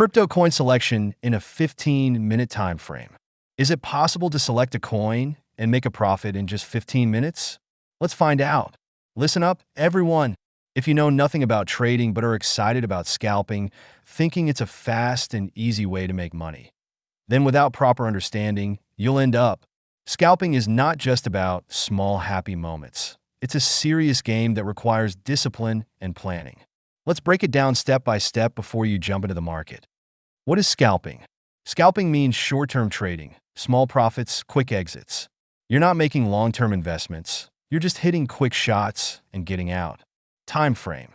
Crypto coin selection in a 15-minute time frame. Is it possible to select a coin and make a profit in just 15 minutes? Let's find out. Listen up, everyone. If you know nothing about trading but are excited about scalping, thinking it's a fast and easy way to make money, then without proper understanding, you'll end up. Scalping is not just about small happy moments. It's a serious game that requires discipline and planning. Let's break it down step by step before you jump into the market. What is scalping? Scalping means short-term trading, small profits, quick exits. You're not making long-term investments. You're just hitting quick shots and getting out. Time frame.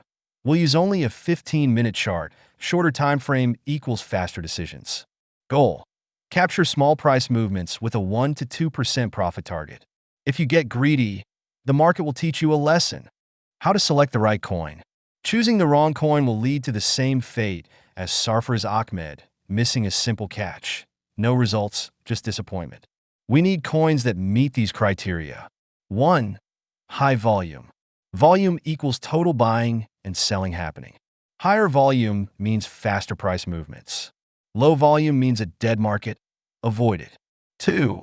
We'll use only a 15-minute chart. Shorter time frame equals faster decisions. Goal. Capture small price movements with a 1 to 2% profit target. If you get greedy, the market will teach you a lesson. How to select the right coin. Choosing the wrong coin will lead to the same fate as Sarfraz Ahmed, missing a simple catch. No results, just disappointment. We need coins that meet these criteria. 1. High volume. Volume equals total buying and selling happening. Higher volume means faster price movements. Low volume means a dead market. Avoid it. 2.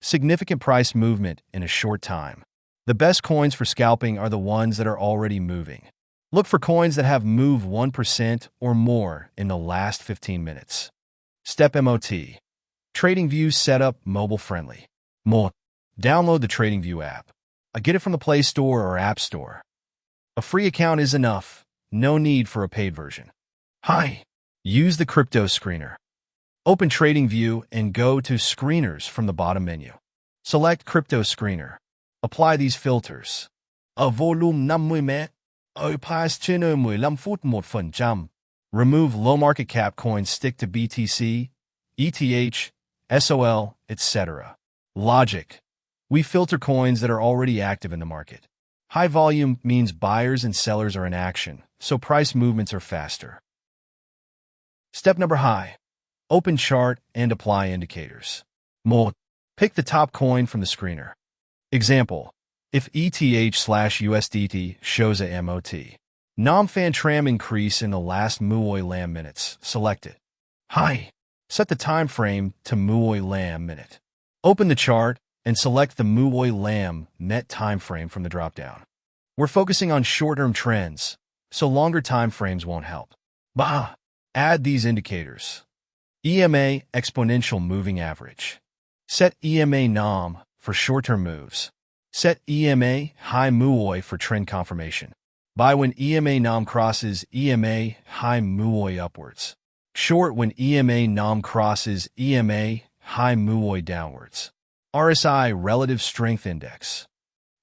Significant price movement in a short time. The best coins for scalping are the ones that are already moving. Look for coins that have moved 1% or more in the last 15 minutes. Step MOT. TradingView setup mobile friendly. More. Download the TradingView app. I get it from the Play Store or App Store. A free account is enough. No need for a paid version. Hi. Use the crypto screener. Open TradingView and go to Screeners from the bottom menu. Select Crypto Screener. Apply these filters. A volume 50 mét. Ở price trên 15 phút 1%. Remove low market cap coins, stick to BTC, ETH, SOL, etc. Logic. We filter coins that are already active in the market. High volume means buyers and sellers are in action, so price movements are faster. Step number high. Open chart and apply indicators. More. Pick the top coin from the screener. Example. If ETH/USDT shows a MOT. Non-fan tram increase in the last Muoy Lam minutes. Select it. High. Set the time frame to Muoy Lam minute. Open the chart and select the Muoy Lam net time frame from the dropdown. We're focusing on short-term trends, so longer time frames won't help. Add these indicators. EMA exponential moving average. Set EMA NOM for short-term moves. Set EMA high Muoy for trend confirmation. Buy when EMA NOM crosses EMA high Muoy upwards. Short when EMA NOM crosses EMA high Muoy downwards. RSI Relative Strength Index.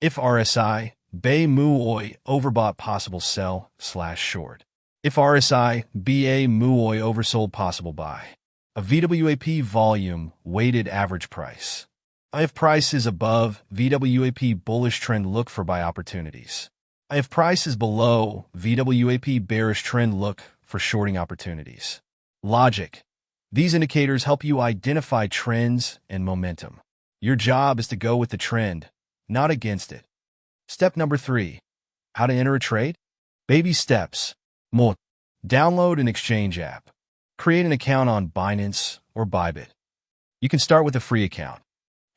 If RSI Bay Muoy overbought, possible sell/short. If RSI BA Muoy oversold, possible buy. A VWAP volume weighted average price. If price is above VWAP bullish trend, look for buy opportunities. If price is below VWAP bearish trend, look for shorting opportunities. Logic. These indicators help you identify trends and momentum. Your job is to go with the trend, not against it. Step number 3. How to enter a trade? Baby steps. More. Download an exchange app. Create an account on Binance or Bybit. You can start with a free account.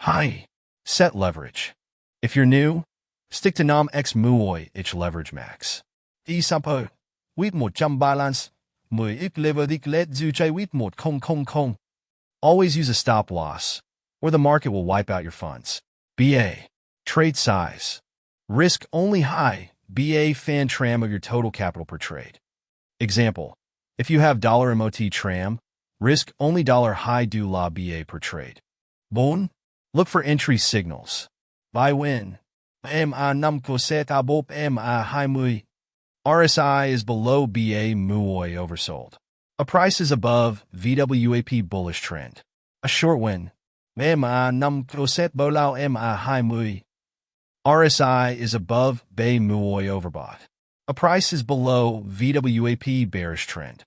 High. Set leverage. If you're new, stick to NOM X Muoy Ich leverage max. Example. With 100 balance. Always use a stop loss, or the market will wipe out your funds. BA. Trade size. Risk only high BA fan tram of your total capital per trade. Example. If you have $MOT tram, risk only $high do la BA per trade. Bon. Look for entry signals. Buy when RSI is below BA Muoy oversold. A price is above VWAP bullish trend. A short win. RSI is above Bay Muoy overbought. A price is below VWAP bearish trend.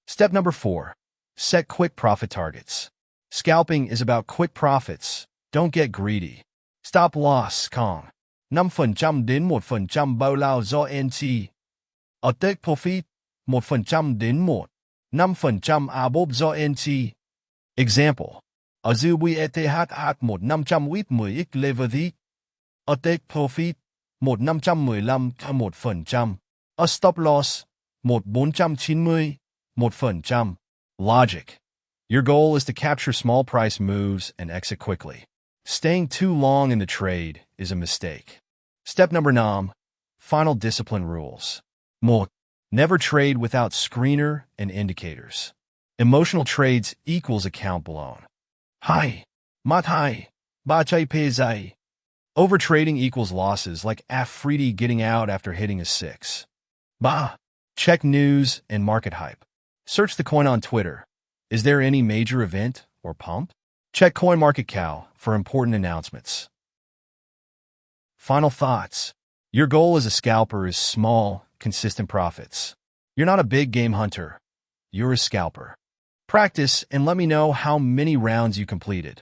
Step number 4. Set quick profit targets. Scalping is about quick profits. Don't get greedy. Stop loss Kong. 5% đến 1% bao lao do NT. Ở take profit 1% đến 1. 5% above do NT. Example. Azuwi một 510 x lever the. A take profit, 1% A stop loss, 1% Logic. Your goal is to capture small price moves and exit quickly. Staying too long in the trade is a mistake. Step number 9. Final discipline rules. 1. Never trade without screener and indicators. Emotional trades equals account blown. High, mat high, bachai pezai. Overtrading equals losses like Afridi getting out after hitting a 6. Bah. Check news and market hype. Search the coin on Twitter. Is there any major event or pump? Check CoinMarketCal for important announcements. Final thoughts. Your goal as a scalper is small, consistent profits. You're not a big game hunter. You're a scalper. Practice and let me know how many rounds you completed.